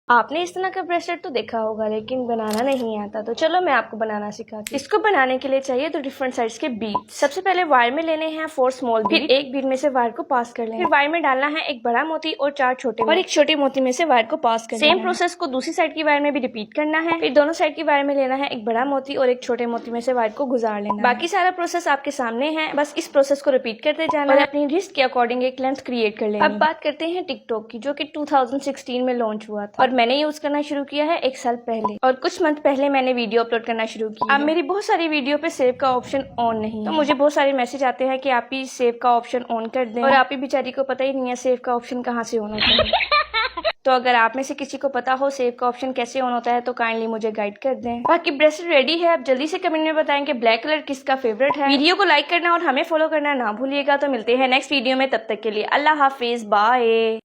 आपने इस तरह का ब्रेसलेट तो देखा होगा लेकिन बनाना नहीं आता, तो चलो मैं आपको बनाना सिखाती हूँ। इसको बनाने के लिए चाहिए तो डिफरेंट साइज के बीड। सबसे पहले वायर में लेने हैं 4 स्मॉल बीड, फिर एक बीड में से वायर को पास कर लेंगे। फिर वायर में डालना है एक बड़ा मोती और 4 छोटे और एक छोटी मोती में से वायर को पास करना है। सेम प्रोसेस को दूसरी साइड की वायर में भी रिपीट करना है। फिर दोनों साइड की वायर में लेना है एक बड़ा मोती और एक छोटे मोती में से वायर को गुजार लेना है। बाकी सारा प्रोसेस आपके सामने है, बस इस प्रोसेस को रिपीट करते जाना और अपनी रिस्ट के अकॉर्डिंग एक लेंथ क्रिएट कर लेनी। अब बात करते हैं टिकटॉक की, जो कि 2016 में लॉन्च हुआ था और मैंने यूज करना शुरू किया है 1 साल पहले, और कुछ मंथ पहले मैंने वीडियो अपलोड करना शुरू किया। अब मेरी बहुत सारी वीडियो पे सेव का ऑप्शन ऑन नहीं है, तो मुझे बहुत सारे मैसेज आते हैं कि आप ही सेव का ऑप्शन ऑन कर दें, और आप ही बेचारी को पता ही नहीं है सेव का ऑप्शन कहाँ से ऑन होता है। तो अगर आप में से किसी को पता हो सेव का ऑप्शन कैसे ऑन होता है तो काइंडली मुझे गाइड कर दें। बाकी ब्रेसलेट रेडी है, आप जल्दी से कमेंट में बताएं कि ब्लैक कलर किसका फेवरेट है। वीडियो को लाइक करना और हमें फॉलो करना ना भूलिएगा। तो मिलते हैं नेक्स्ट वीडियो में, तब तक के लिए अल्लाह हाफिज, बाय।